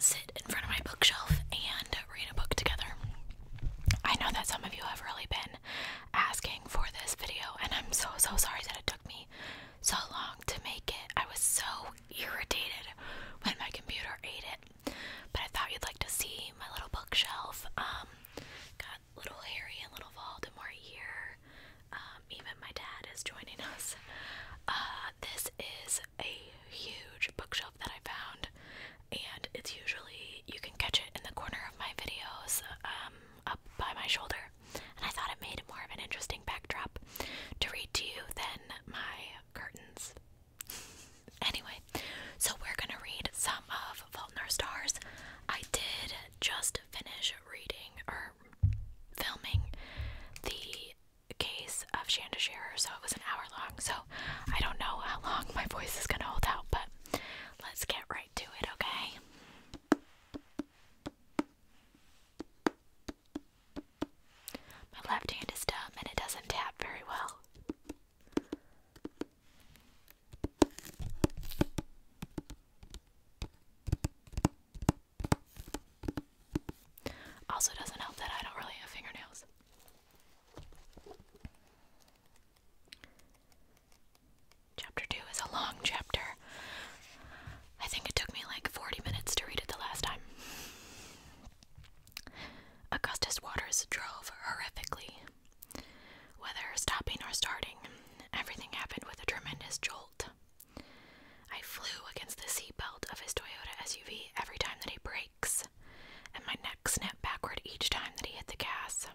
sit in front of my bookshelf and read a book together. I know that some of you have really been asking for this video, and I'm so sorry that it took me so long to make it. I was so irritated when my computer ate it, but I thought you'd like to see my little bookshelf. Got little Harry and little Voldemort here. Even my dad is joining us. This is a huge bookshelf that I found, and it's usually, you can catch it in the corner of my videos, up by my shoulder, and I thought it made more of an interesting backdrop to read to you than my curtains. Anyway, so we're gonna read some of Fault in Our Stars. I did just finish reading, or filming, the case of Shanda Shearer, so it was an hour long, so I don't know how long my voice is gonna hold out, but let's get right to it, okay? My left hand is dumb and it doesn't tap very well. Also doesn't help that I don't really have fingernails. Chapter 2 is a long chapter. I think it took me like 40 minutes to read it the last time. Augustus Waters drove horrifically. Whether stopping or starting, everything happened with a tremendous jolt. I flew against the seatbelt of his Toyota SUV every time that he brakes, and my neck snapped backward each time that he hit the gas.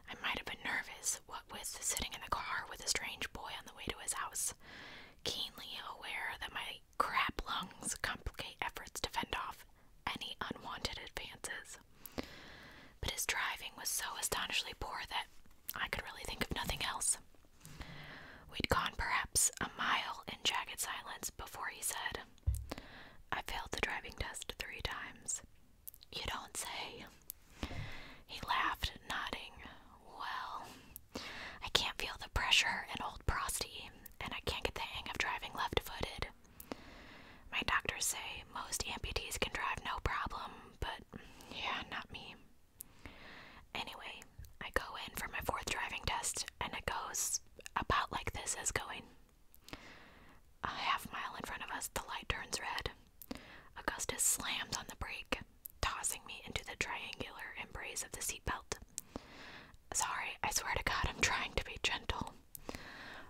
I might have been nervous, what with sitting in the car with a strange boy on the way to his house, keenly aware that my crap lungs complicate efforts to fend off any unwanted advances. But his driving was so astonishingly poor that I could really think of nothing else. We'd gone perhaps a mile in jagged silence before he said, "I failed the driving test 3 times. You don't say." He laughed, nodding. "Well, I can't feel the pressure in old Prosty, and I can't get the hang of driving left-footed. My doctors say most amputees can drive no problem, but yeah, not me. Anyway, I go in for my 4th driving test, and it goes about like this is going. A half-mile in front of us, the light turns red. Augustus slams on the brake, tossing me into the triangular embrace of the seatbelt. Sorry, I swear to God, I'm trying to be gentle.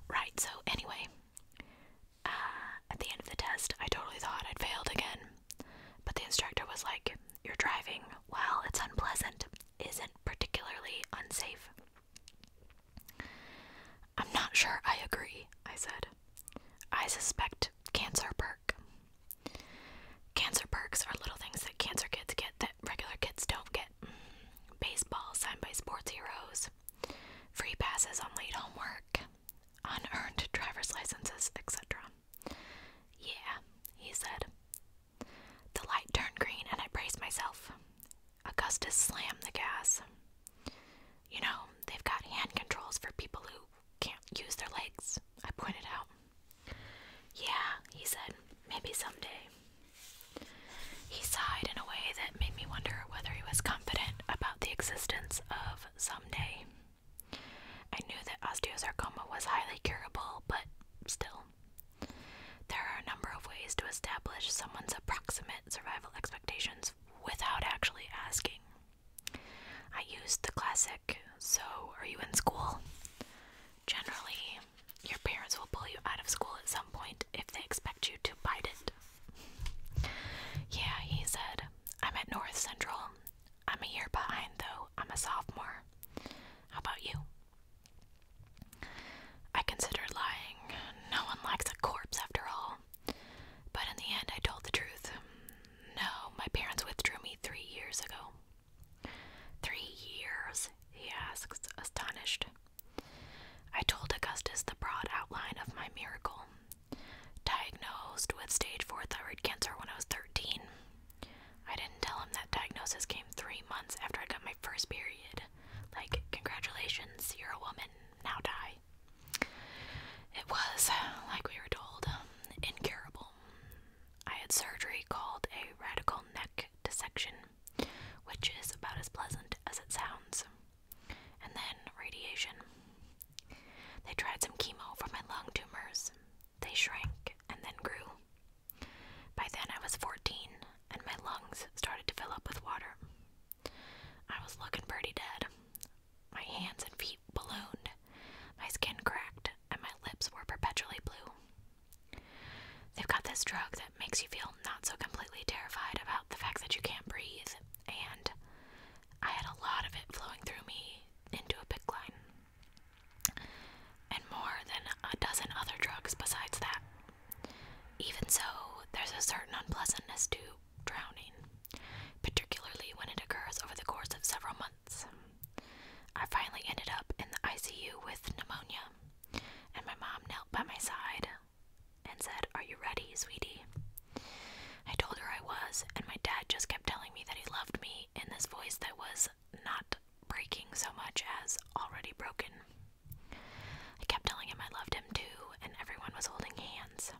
Right, so anyway, at the end of the test, I totally thought I'd failed again, but the instructor was like, your driving, while it's unpleasant, isn't particularly unsafe. I'm not sure I agree, I said. I suspect cancer perk. Cancer perks are little things that cancer kids get that regular kids don't get. Baseball signed by sports heroes, free passes on late homework, unearned driver's licenses, etc. Yeah, he said. The light turned green and I braced myself. Augustus slammed the gas. You know, they've got hand controls for people who can't use their legs, I pointed out. Yeah, he said, maybe someday. He sighed in a way that made me wonder whether he was confident about the existence of someday. I knew that osteosarcoma was highly curable, but still. There are a number of ways to establish someone's approximate survival expectations without actually asking. I used the classic, "So, are you in school?" this drug that makes you feel not so completely terrified about the fact that you can't breathe, and I had a lot of it flowing through me into a PICC line, and more than a dozen other drugs besides that. Even so, there's a certain unpleasantness to drowning, particularly when it occurs over the course of several months. I finally ended up in the ICU with pneumonia, and my mom knelt by my side and said, "Are you ready, sweetie?" I told her I was, and my dad just kept telling me that he loved me in this voice that was not breaking so much as already broken. I kept telling him I loved him too, and everyone was holding hands.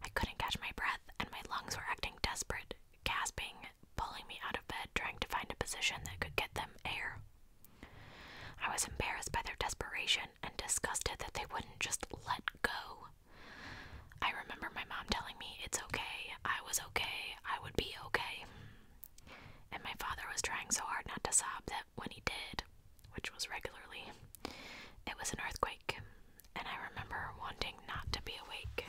I couldn't catch my breath, and my lungs were acting desperate, gasping, pulling me out of bed, trying to find a position that could get them air. I was embarrassed by their desperation and disgusted that they wouldn't just let go. I remember my mom telling me it's okay, I was okay, I would be okay. And my father was trying so hard not to sob that when he did, which was regularly, it was an earthquake, and I remember wanting not to be awake.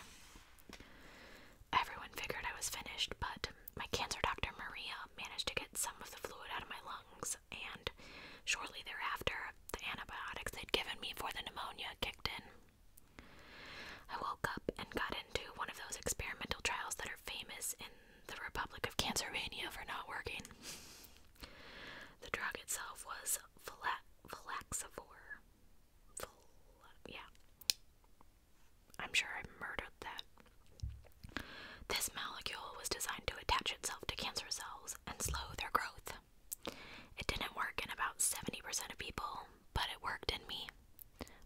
Everyone figured I was finished, but my cancer doctor, Maria, managed to get some of the fluid out of my lungs, and shortly thereafter, the antibiotics they'd given me for the pneumonia kicked in. I woke up and got into one of those experimental trials that are famous in the Republic of Cancervania for not working. The drug itself was Flaxivor. Yeah. I'm sure I murdered that. This molecule was designed to attach itself to cancer cells and slow their growth. It didn't work in about 70% of people, but it worked in me.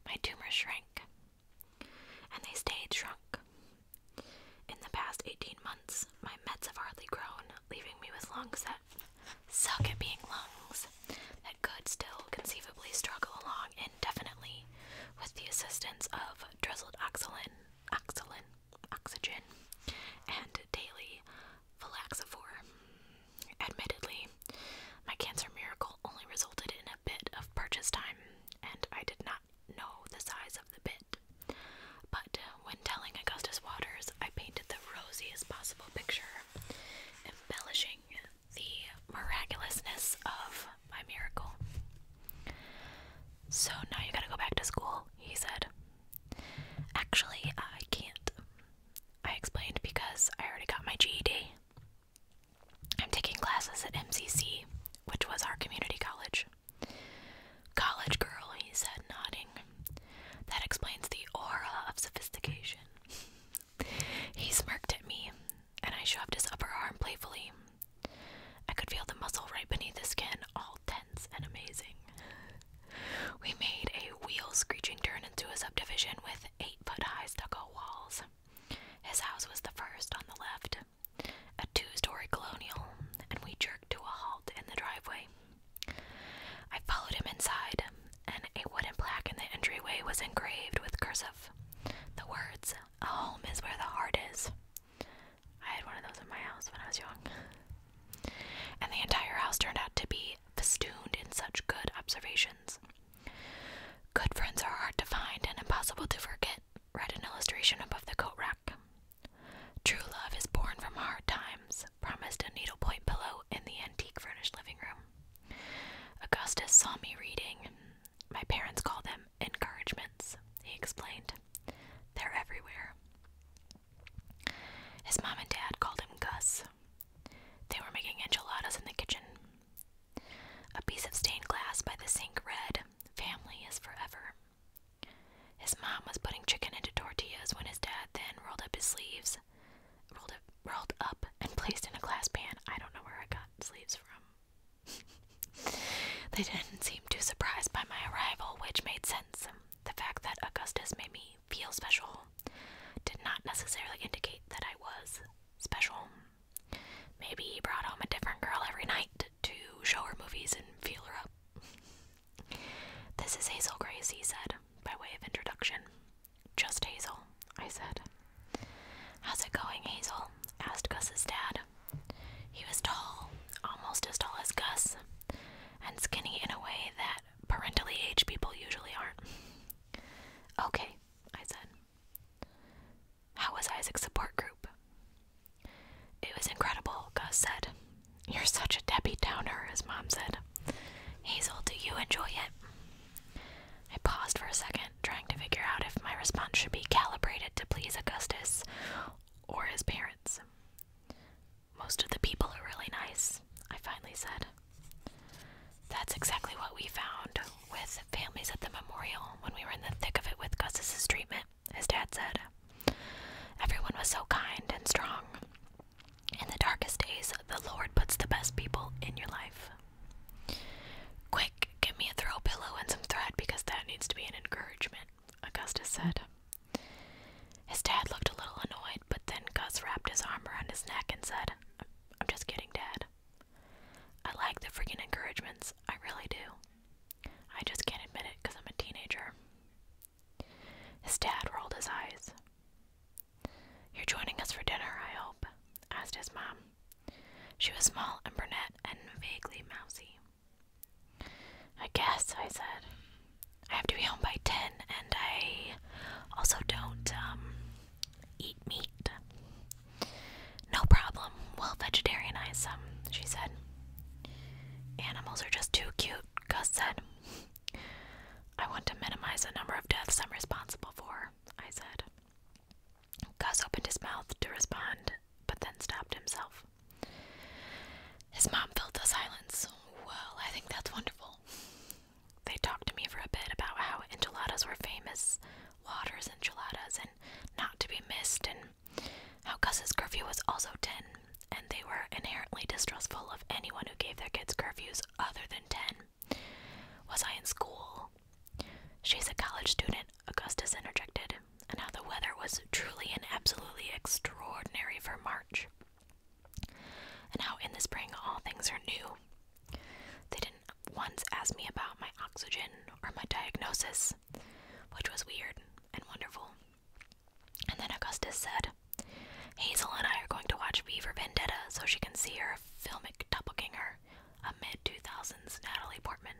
My tumors shrank, and they stayed shrunk. In the past 18 months, my meds have hardly grown, leaving me with lungs that suck at being lungs, that could still conceivably struggle along indefinitely with the assistance of drizzled oxygen, and daily Flaxivor. Admittedly, my cancer miracle only resulted in a bit of purchase time, and I did not know the size of the bit. But when telling Augustus Waters, I painted the rosiest possible picture, embellishing the miraculousness of my miracle. "So now you gotta go back to school," he said. "Actually, I can't," I explained, because I already got my GED. "I'm taking classes at MCC, which was our community college." "College girl," he said, nodding. "That explains the aura of sophistication." He smirked at me, and I shoved his upper arm playfully. I could feel the muscle right beneath his skin, all tense and amazing. We made a wheel-screeching turn into a subdivision with 8-foot-high stucco walls. His house was the first on the left, a 2-story colonial, and we jerked to a halt in the driveway. I followed him inside, and a wooden plaque in the entryway was engraved with cursive. The words, "A home is where the heart is." I had one of those in my house when I was young. And the entire house turned out to be festooned in such good observations. "Good friends are hard to find and impossible to forget," read an illustration above the coat rack. "True love is born from hard times," promised a needlepoint pillow in the antique furnished living room. Augustus saw me reading. "My parents call them encouragements," he explained. "They're everywhere." His mom and dad called him Gus. They were making enchiladas in the kitchen. A piece of stained glass by the sink read, "Family is forever." His mom was putting chicken into tortillas when his dad then rolled up his sleeves, rolled up and placed in a glass pan. I don't know where I got sleeves from. They didn't seem too surprised by my arrival, which made sense. The fact that Augustus made me feel special did not necessarily indicate that I was special. Maybe he brought home a different girl every night to show her movies and feel her up. "This is Hazel Grace," he said, by way of introduction. "Just Hazel," I said. "How's it going, Hazel?" asked Gus's dad. He was tall, almost as tall as Gus, and skinny in a way that parentally aged people usually aren't. That's exactly what we found with families at the memorial when we were in the thick of it with Gus's treatment, his dad said. Everyone was so kind and strong. In the darkest days, the Lord puts the best people in your life. Quick, get me a throw pillow and some thread because that needs to be an encouragement, Augustus said. His dad looked a little annoyed, but then Gus wrapped his arm around his neck and said, I'm just kidding, Dad. I like the freaking encouragements. I really do. I just can't admit it because I'm a teenager. His dad rolled his eyes. You're joining us for dinner, I hope, asked his mom. She was small and brunette and vaguely mousy. I guess, I said. I have to be home by 10, and I also don't, eat meat. No problem, we'll vegetarianize some, she said. Animals are just too cute, Gus said. I want to minimize the number of deaths I'm responsible for, I said. Gus opened his mouth to respond, but then stopped himself. His mom filled the silence. Well, I think that's wonderful. They talked to me for a bit about how enchiladas were famous, Waters enchiladas, and not to be missed, and how Gus's curfew was also 10, and they were inherently distrustful of anyone who gave their kids curfews other than 10. Was I in school? She's a college student, Augustus interjected, and how the weather was truly and absolutely extraordinary for March, and how in the spring all things are new. They didn't once ask me about my oxygen or my diagnosis, which was weird and wonderful. And then Augustus said, Hazel and I are going to watch V for Vendetta so she can see her filmic doppelganger, a mid-2000s Natalie Portman.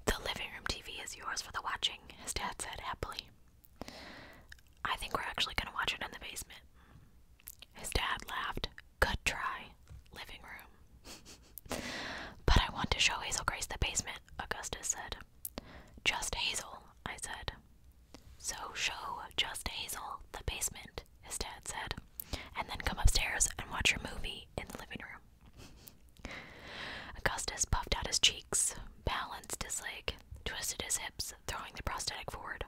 The living room TV is yours for the watching, his dad said happily. I think we're actually going to watch it in the basement. His dad laughed. Good try. Living room. But I want to show Hazel Grace the basement, Augustus said. Just Hazel, I said. So show just Hazel the basement, his dad said, and then come upstairs and watch your movie in the living room. Augustus puffed out his cheeks, balanced his leg, twisted his hips, throwing the prosthetic forward.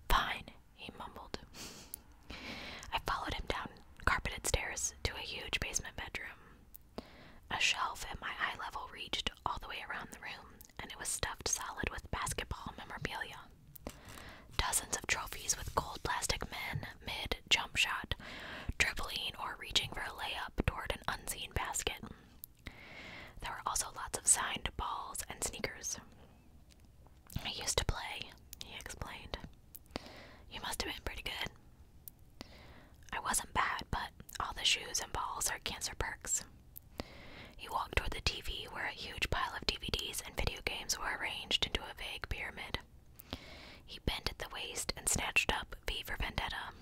Fine, he mumbled. I followed him down carpeted stairs to a huge basement bedroom. A shelf at my eye level reached all the way around the room, and it was stuffed solid with basketball memorabilia. Dozens of trophies with gold plastic men mid-jump shot, dribbling or reaching for a layup toward an unseen basket. There were also lots of signed balls and sneakers. I used to play, he explained. You must have been pretty good. I wasn't bad, but all the shoes and balls are cancer perks. He walked toward the TV where a huge pile of DVDs and video games were arranged into a vague pyramid. He bent at the waist and snatched up V for Vendetta.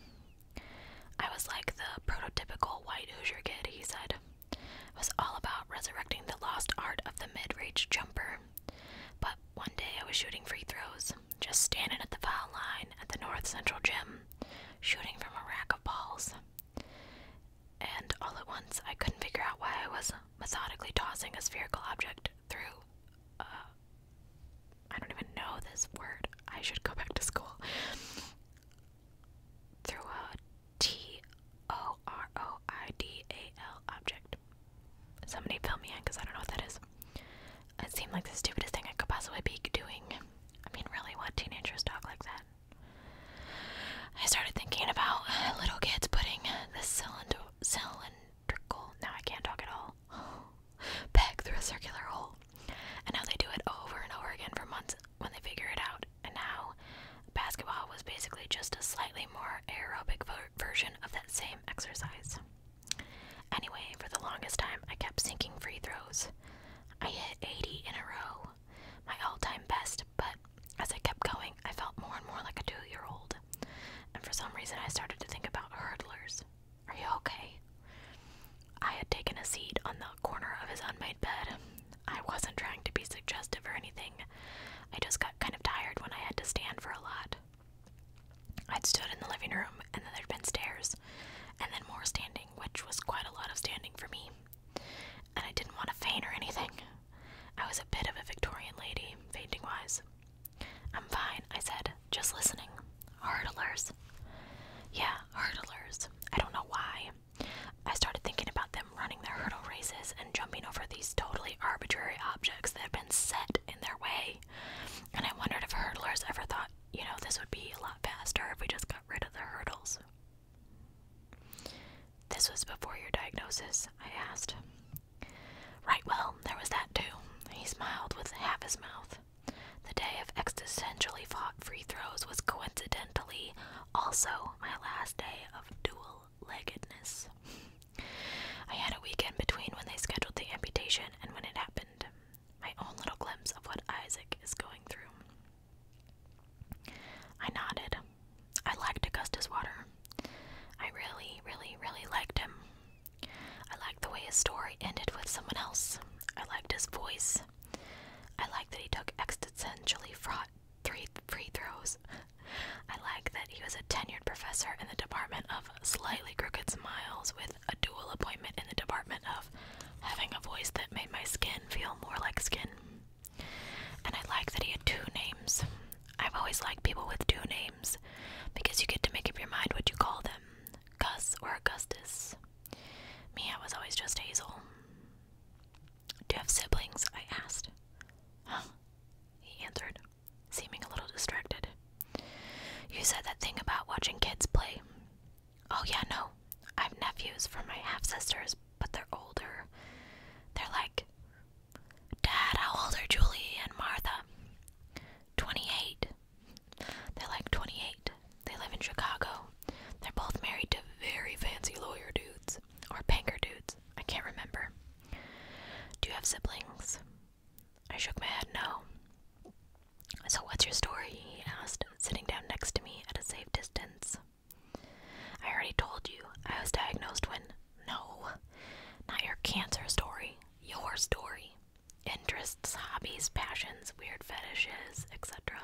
I was like the prototypical white Hoosier kid, he said. It was all about resurrecting the lost art of the mid-range jumper. But one day I was shooting free throws, just standing at the foul line at the North Central Gym, shooting from a rack of balls. And all at once I couldn't figure out why I was methodically tossing a spherical object through, I don't even know this word. I should go back to school. Through a TOROIDAL object. Somebody fill me in because I don't know what that is. It seemed like the stupidest thing I could possibly be doing. I mean, really, what teenagers talk like that? I started thinking about little kids putting this cylindrical, now I can't talk at all, peg through a circular hole, and how they do it over and over again for months when they figure it out, and how basketball was basically just a slightly more aerobic version of that same exercise. Anyway, for the longest time, I kept sinking free throws. I hit 80 in a row, my all-time best, but as I kept going, I felt more and more like a 2-year-old. And for some reason, I started to think about hurdlers. Are you okay? situation and when it happened. My own little glimpse of what Isaac is going through. I nodded. I liked Augustus Water. I really, really, really liked him. I liked the way his story ended with someone else. I liked his voice. I liked that he took existentially fraught free throws. I liked that he was a tenured professor in the department of slightly crooked smiles with a dual appointment in the department of having a voice that made my skin feel more like skin. And I liked that he had two names. I've always liked people with two names because you get to make up your mind what you call them, Gus or Augustus. Me, I was always just Hazel. Do you have siblings? I asked. Huh? He answered, seeming a little distracted. You said that thing about watching kids play. Oh yeah, no. I have nephews from my half-sisters, but they're older. They're like, Dad, how old are Julie and Martha? 28. They're like 28. They live in Chicago. They're both married to very fancy lawyer dudes. Or banker dudes. I can't remember. Do you have siblings? I shook my head no. So what's your story? He asked, sitting down next to me at a safe distance. I already told you. I was diagnosed when... No. Not your cancer story. Your story. Interests, hobbies, passions, weird fetishes, etc.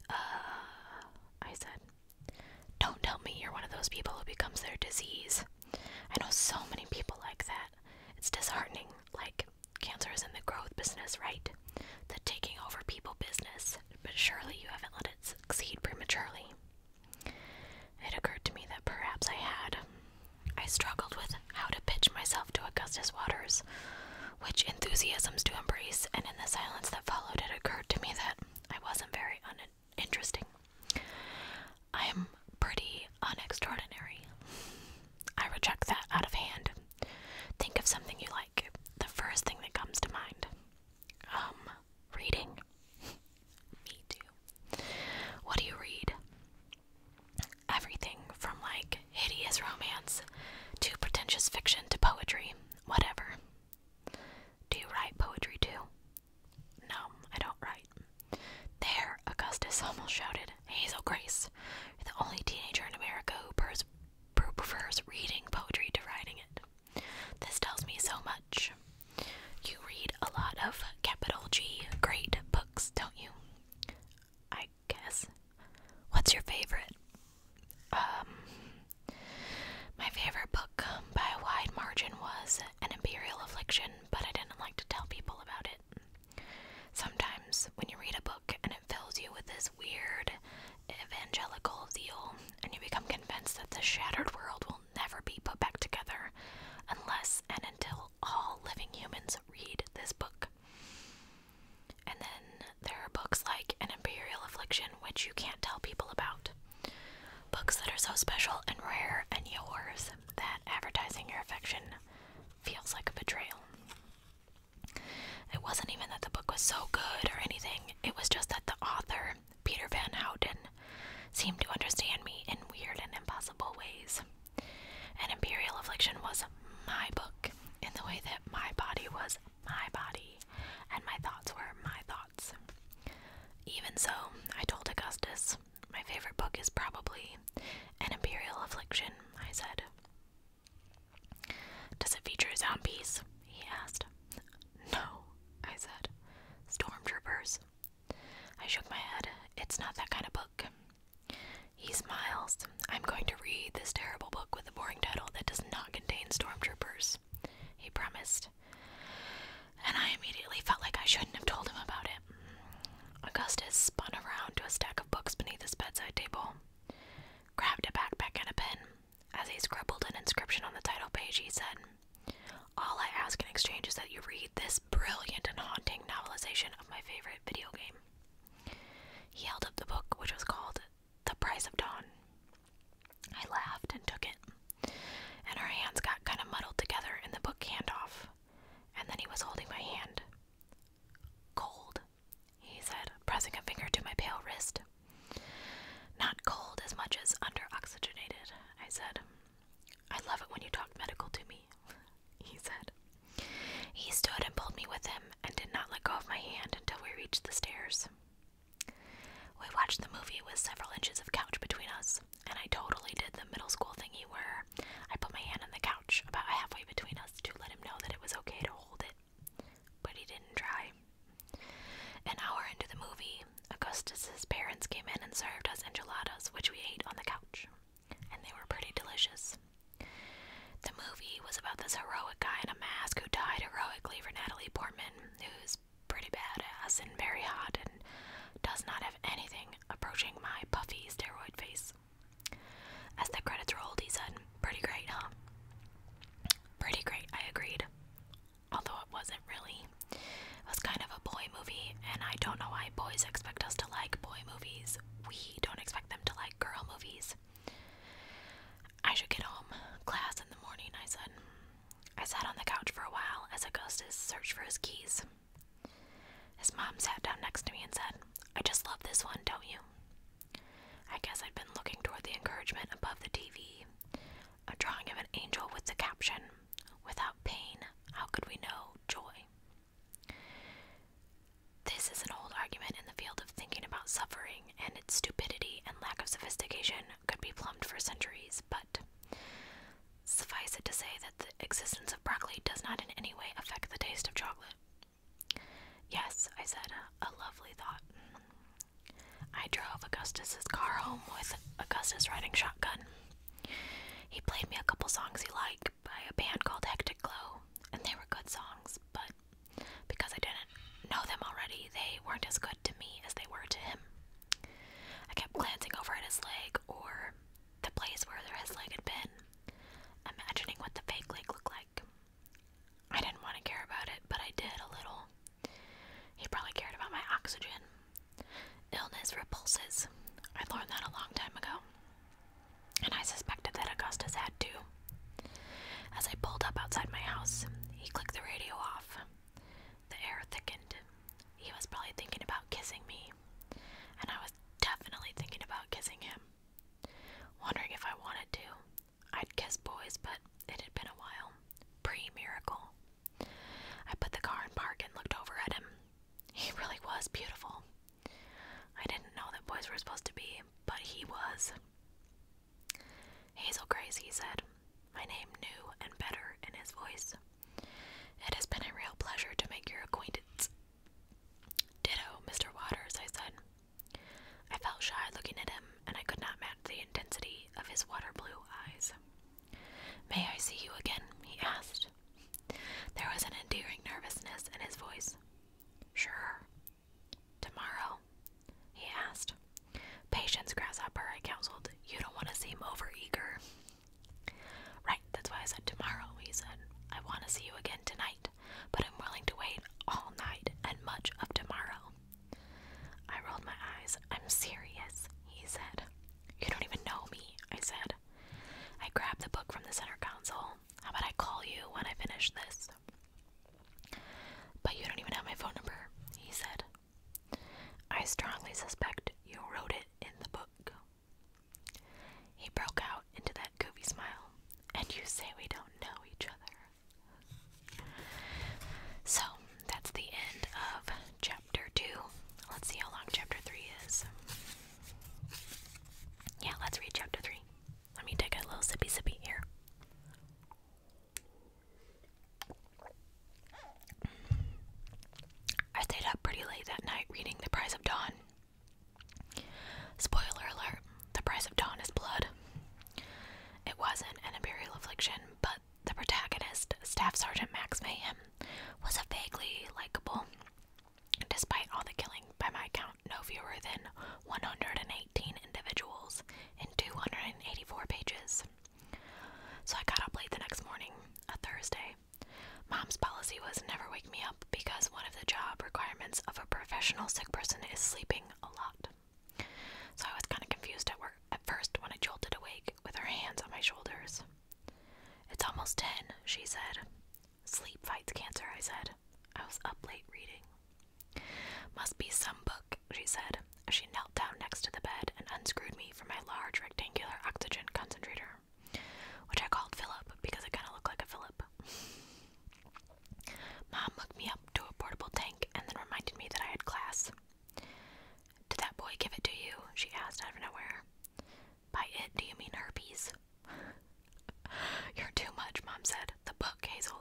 I said. Don't tell me you're one of those people who becomes their disease. I know so many people like that. It's disheartening. Like, cancer is in the growth business, right? The taking over people business. But surely you haven't let it succeed prematurely. It occurred to me that perhaps I had. I struggled with how to pitch myself to Augustus Waters, which enthusiasms to embrace, and in the silence that followed it occurred to me that I wasn't very uninteresting. I am pretty unextraordinary. I reject that out of hand. Think of something you like. The first thing that comes to mind. Reading. Me too. What do you read? Everything from like hideous romance to pretentious fiction to poetry. Whatever. Do you write poetry too? No, I don't write. There, Augustus almost shouted. Hazel Grace, you're the only teenager in America who prefers reading poetry to writing it. This tells me so much. You read a lot of capital G great books, don't you? I guess. What's your favorite? My favorite book by a wide margin was An Imperial Affliction, but I didn't like to tell people about it. Sometimes when you read a book and it fills you with this weird evangelical zeal, and you become convinced that the shattered world will never be put back together unless and until all living humans read this book. And then there are books like An Imperial Affliction, which you can't tell people about. Books that are so special and rare and yours that advertising your affection feels like a betrayal. It wasn't even that the book was so good or anything, it was just that the author, Peter Van Houten, seemed to understand me in weird and impossible ways. An Imperial Affliction was my book, in the way that my body was my body, and my thoughts were my thoughts. Even so, I told Augustus, my favorite book is probably An Imperial Affliction, I said. Does it feature zombies? He asked. No, I said. Stormtroopers. I shook my head. It's not that kind of book. He smiles. I'm going to read this terrible book with a boring title that does not contain stormtroopers, he promised. And I immediately felt like I shouldn't have told him about it. Augustus spun around to a stack of books beneath his bedside table, grabbed a backpack and a pen. As he scribbled an inscription on the title page, he said, All I ask in exchange is that you read this brilliant and haunting novelization of my favorite video game. He held up the book, which was called The Price of Dawn. I laughed and took it, and our hands got kind of muddled together in the book handoff, and then he was holding my hand. Cold, he said, pressing a finger to my pale wrist. Not cold as much as under-oxygenated, I said. I love it when you talk medical to me, he said. guy in a mask who died heroically for Natalie Portman, who's pretty badass and very hot and does not have anything approaching my puffy steroid face. As the credits rolled, he said, "Pretty great, huh?" Pretty great, I agreed. Although it wasn't really. It was kind of a boy movie, and I don't know why boys expect us to like boy movies. We don't expect them to like girl movies. "I should get home. Class in the morning," I said. I sat on the couch for a while as Augustus searched for his keys. His mom sat down next to me and said, "I just love this one, don't you?" I guess I'd been looking toward the encouragement above the TV, a drawing of an angel with the caption, "Without pain, how could we know joy?" This is an old argument in the field of thinking about suffering, and its stupidity and lack of sophistication could be plumbed for centuries, but suffice it to say that the existence of broccoli does not in any way affect the taste of chocolate. "Yes," I said, a lovely thought. I drove Augustus's car home with Augustus riding shotgun. He played me a couple songs he liked by a band called Hectic Glow, and they were good songs, but because I didn't know them already, they weren't as good to me as they were to him. I kept glancing over at his leg, or the place where his leg had been, imagining what the fake leg looked like. I didn't want to care about it, but I did a little. He probably cared about my oxygen. Illness repulses. I learned that a long time ago, and I suspected that Augustus had too. As I pulled up outside my house, he clicked the radio off. The air thickened. He was probably thinking about kissing me, and I was definitely thinking about kissing him. Wondering if I wanted to. I'd kiss boys, but it had been a while. Pre-miracle. I put the car in park and looked over at him. He really was beautiful. I didn't know that boys were supposed to be, but he was. "Hazel Grace," he said, my name new and better in his voice. "It has been a real pleasure to make your acquaintance." "Ditto, Mr. Waters," I said. I felt shy looking at him, and I could not match the intensity of his water blue eyes. "May I see you again?" he asked. There was an endearing nervousness in his voice. "Sure." "Tomorrow?" he asked. "Patience, Grasshopper," I counseled. "You don't want to seem overeager." "Right, that's why I said tomorrow," he said. "I want to see you again tonight, but I'm willing to wait all night and much of tomorrow." I rolled my eyes. "I'm serious," he said. "You don't even know me," I said. I grabbed the book from the center console. "How about I call you when I finish this?" "But you don't even have my phone number," he said. "I strongly suspect you wrote it in the book." He broke out into that goofy smile. "And you say we don't know each other." So, that's the end of chapter 2. Let's see how long chapter 3 is. Yeah, let's read chapter 3. Let me take a little sippy here. I stayed up pretty late that night reading The Price of Dawn. Spoiler alert, The Price of Dawn is blood. It wasn't an Imperial affliction, but the protagonist, Staff Sergeant Max Mayhem, was a vaguely likable. Despite all the killing, by my count, no fewer than 118 individuals in 284 pages. So I got up late the next morning, a Thursday. Mom's policy was never wake me up because one of the job requirements of a professional sick person is sleeping a lot. So I was kind of confused at first when I jolted awake with her hands on my shoulders. "It's almost 10, she said. "Sleep fights cancer," I said. I was up late reading. "Must be some book," she said, as she knelt down next to the bed and unscrewed me from my large rectangular oxygen concentrator, which I called Philip because it kind of looked like a Philip. Mom hooked me up to a portable tank and then reminded me that I had class. "Did that boy give it to you?" she asked out of nowhere. "By it, do you mean herpes?" "You're too much," Mom said. "The book, Hazel.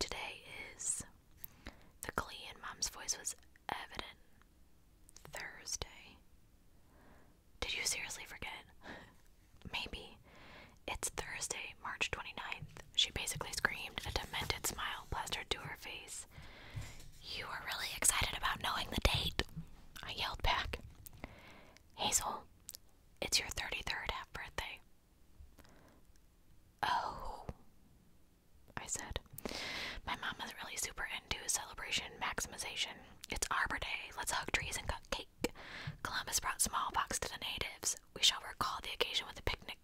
today is... The glee in Mom's voice was evident. Thursday. Did you seriously forget? Maybe. It's Thursday, March 29th. She basically screamed, a demented smile plastered to her face. You are really excited about knowing the date, I yelled back. Hazel, it's your 33rd half birthday. Oh, I said. My mom is really super into celebration maximization. It's Arbor Day. Let's hug trees and cut cake. Columbus brought smallpox to the natives. We shall recall the occasion with a picnic,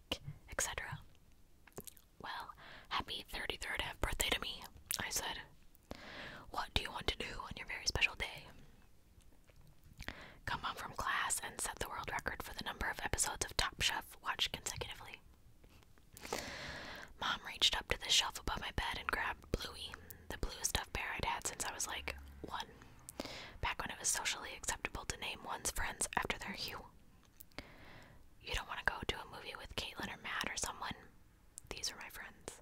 etc. Well, happy 33rd half birthday to me, I said. What do you want to do on your very special day? Come home from class and set the world record for the number of episodes of Top Chef watched consecutively. Mom reached up to the shelf above my bed and grabbed Bluey, the bluest stuffed bear I'd had since I was like 1, back when it was socially acceptable to name one's friends after their hue. You don't want to go to a movie with Caitlin or Matt or someone? These are my friends.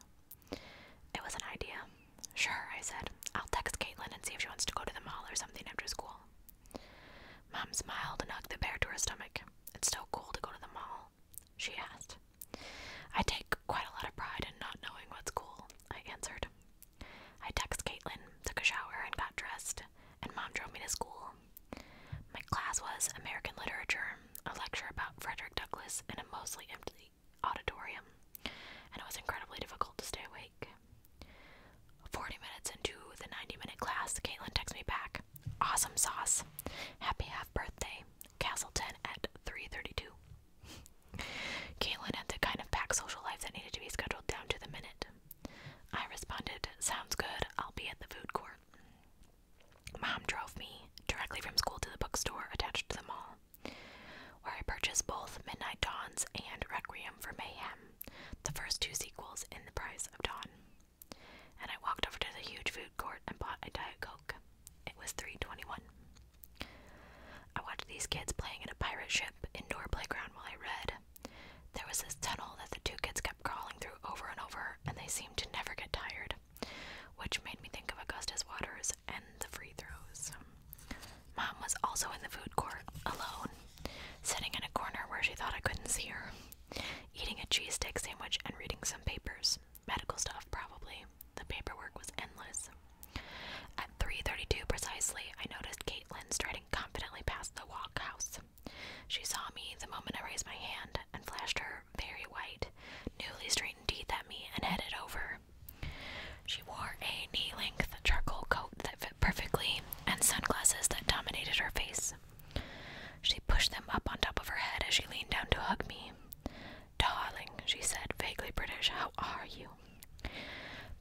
It was an idea. Sure, I said. I'll text Caitlin and see if she wants to go to the mall or something after school. Mom smiled and hugged the bear to her stomach. It's so cool to go to the mall, she asked. I take quite a lot of pride in not knowing what's cool, I answered. I texted Caitlin, took a shower, and got dressed, and Mom drove me to school. My class was American Literature, a lecture about Frederick Douglass in a mostly empty auditorium, and it was incredibly difficult to stay awake. 40 minutes into the 90-minute class, Caitlin texts me back. Awesome sauce. Happy half birthday. Castleton at 3:32. Caitlin had the kind of packed social life that needed to be scheduled down to the minute. I responded, sounds good, I'll be at the food court. Mom drove me directly from school to the bookstore attached to the mall, where I purchased both Midnight Dawns and Requiem for Mayhem, the first 2 sequels in the price of Dawn. And I walked over to the huge food court and bought a Diet Coke. It was $3.21. I watched these kids playing in a pirate ship indoor playground while I read. There was this tunnel that the 2 kids kept crawling through over and over, and they seemed to never get tired, which made me think of Augustus Waters and the free throws. Mom was also in the food court, alone, sitting in a corner where she thought I couldn't see her, eating a cheesesteak sandwich and reading some papers. Medical stuff, probably. The paperwork was endless. At 3:32 precisely, I noticed Caitlin striding confidently past the walk house. She saw me the moment I raised my hand and flashed her very white, newly straightened teeth at me and headed over. She wore a knee-length charcoal coat that fit perfectly and sunglasses that dominated her face. She pushed them up on top of her head as she leaned down to hug me. Darling, she said, vaguely British, how are you?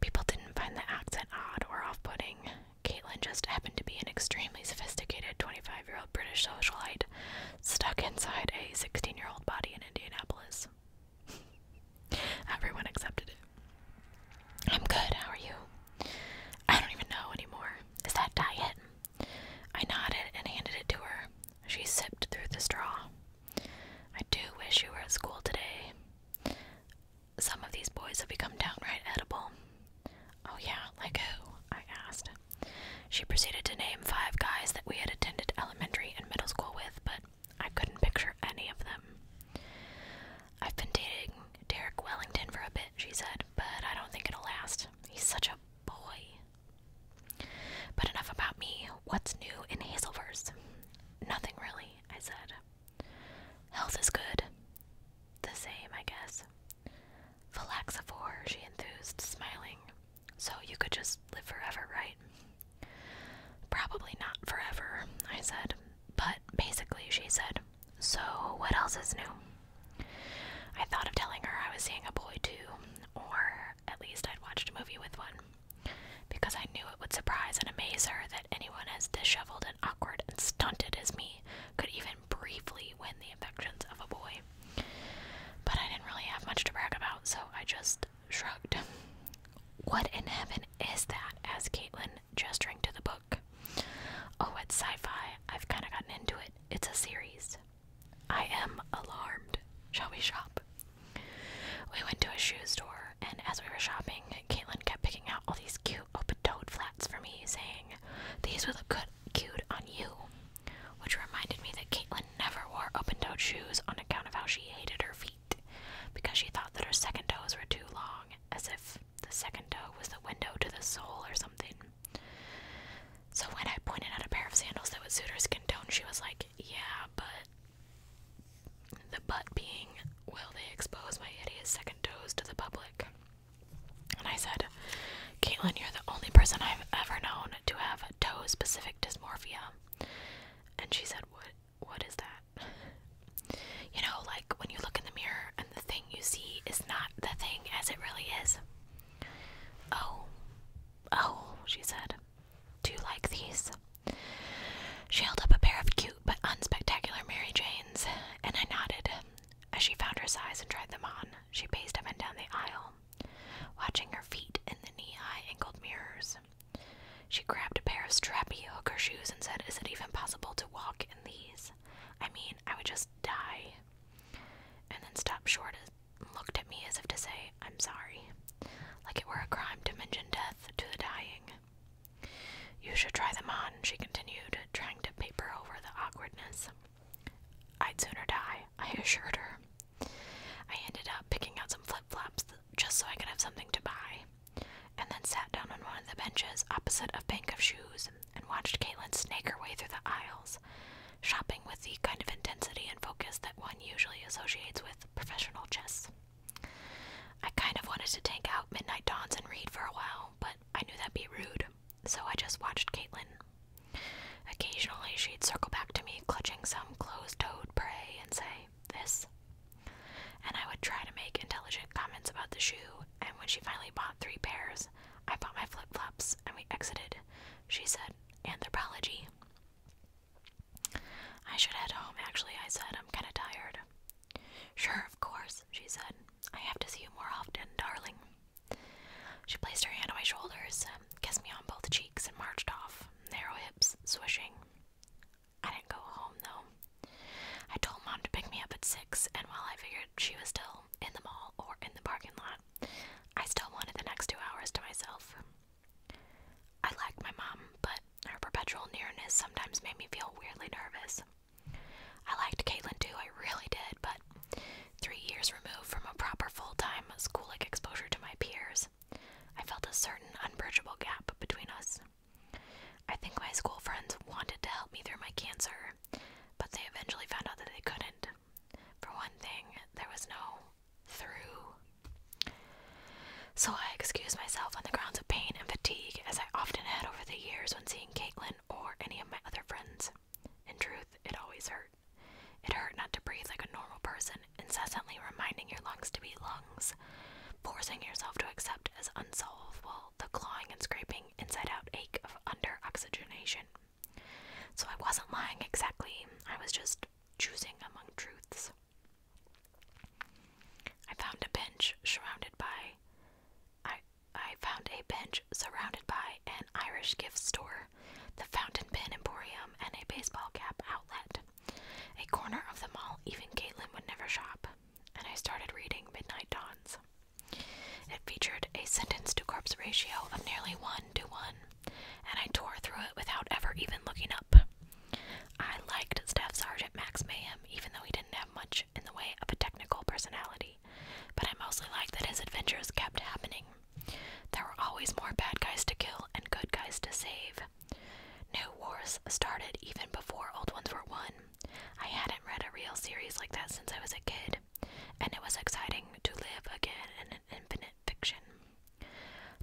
People didn't find the accent odd or off-putting. Caitlin just happened to be an extremely sophisticated 25-year-old British socialite stuck inside a 16-year-old body in Indianapolis. Everyone accepted it. I'm good, how are you? I don't even know anymore. Is that diet? I nodded and handed it to her. She sipped through the straw. I do wish you were at school today. Some of these boys have become downright edible. Oh yeah, like who? I asked. She proceeded to name 5 guys that we had attended elementary and middle school with, but I couldn't picture any of them. I've been dating Derek Wellington for a bit, she said, but I don't think it'll last. He's such a boy. But enough about me. What's new in Hazelverse? Nothing really, I said. Health is good. The same, I guess. Philaxaphore, she enthused, smiling. So you could just live forever, right? Probably not forever, I said. But basically, she said, so what else is new? I thought of telling her I was seeing a boy too, or at least I'd watched a movie with one, because I knew it would surprise and amaze her that anyone as disheveled and awkward and stunted as me could even briefly win the affections of a boy. But I didn't really have much to brag about, so I just shrugged. What in heaven is that? Asked Caitlin, gesturing to the book. Oh, it's sci-fi. I've kind of gotten into it. It's a series. I am alarmed. Shall we shop? We went to a shoe store, and as we were shopping, Caitlin kept picking out And she said, what is that? You know, like when you look in the mirror and the thing you see is not the thing as it really is. Oh, she said. Do you like these? She held up a pair of cute but unspectacular Mary Janes, and I nodded. As she found her size and tried them on, she paced up and down the aisle, watching her feet in the knee-high angled mirrors. She grabbed a pair of strappy hooker shoes and said, "Is it even possible to walk in these? I mean, I would just die." And then stopped short and looked at me as if to say, "I'm sorry," like it were a crime to mention death to the dying. "You should try them on," she continued, trying to paper over the awkwardness. "I'd sooner die," I assured her. I ended up picking out some flip-flops just so I could have something to buy, and then sat down on one of the benches opposite a bank of shoes and watched Caitlin snake her way through the aisles, shopping with the kind of intensity and focus that one usually associates with professional chess. I kind of wanted to take out Midnight Dawns and read for a while, but I knew that'd be rude, so I just watched Caitlin. Occasionally she'd circle back to me, clutching some closed-toed prey, and say, "This?" And I would try to make intelligent comments about the shoe, and when she finally bought 3 pairs, I bought my flip-flops, and we exited. She said, "Anthropology." "I should head home, actually," I said. "I'm kinda tired." "Sure, of course," she said. "I have to see you more often, darling." She placed her hand on my shoulders, kissed me on both cheeks, and marched off, narrow hips swishing. I didn't go home, though. I told Mom to pick me up at 6, and while I figured she was still in the mall or in the parking lot, I still wanted the next 2 hours to myself. I liked my mom, but her perpetual nearness sometimes made me feel weirdly nervous. I liked Caitlin too, I really did, but 3 years removed from a proper full-time school-like exposure to my peers, I felt a certain unbridgeable gap between us. I think my school friends wanted to help me through my cancer, but they eventually found out that they couldn't. For one thing, there was no through. So I excused myself on the grounds of pain and fatigue, as I often had over the years when seeing Caitlin or any of my other friends. In truth, it always hurt. It hurt not to breathe like a normal person, incessantly reminding your lungs to be lungs, forcing yourself to accept as unsolvable the clawing and scraping inside-out ache of under-oxygenation. So I wasn't lying exactly, I was just choosing among truths. I found a bench surrounded by an Irish gift store, the Fountain Pen Emporium, and a baseball cap outlet. A corner of the mall even Caitlin would never shop, and I started reading Midnight Dawns. It featured a sentence-to-corpse ratio of nearly 1:1, and I tore through it without ever even looking up. I liked Staff Sergeant Max Mayhem, even though he didn't have much in the way of a technical personality, but I mostly liked that his adventures kept happening. There were always more bad guys to kill and good guys to save. New wars started even before old ones were won. I hadn't read a real series like that since I was a kid, and it was exciting to live again in an infinite fiction.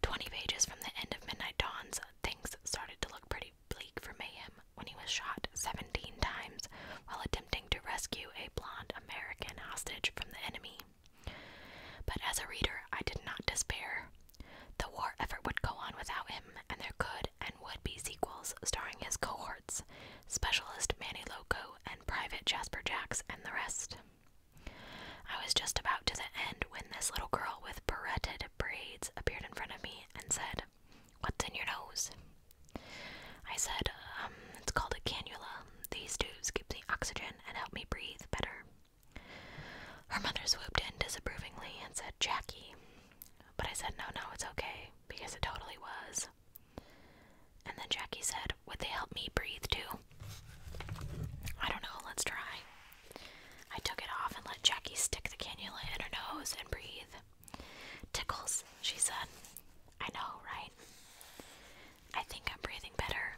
20 pages from the end of Midnight Dawns, things started to look pretty bleak for Mayhem when he was shot 17 times while attempting to rescue a blonde American hostage from the enemy. But as a reader, I did not despair. The war effort would go on without him, and there could and would be sequels starring his cohorts, Specialist Manny Loco and Private Jasper Jacks and the rest. I was just about to the end when this little girl with barretted braids appeared in front of me and said, "What's in your nose?" I said, "It's called a cannula. These tubes give me oxygen and help me breathe better." Her mother swooped in disapprovingly and said, "Jackie." But I said, no, it's okay, because it totally was. And then Jackie said, "Would they help me breathe too?" "I don't know, let's try." I took it off and let Jackie stick the cannula in her nose and breathe. "Tickles," she said. "I know, right?" "I think I'm breathing better."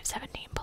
17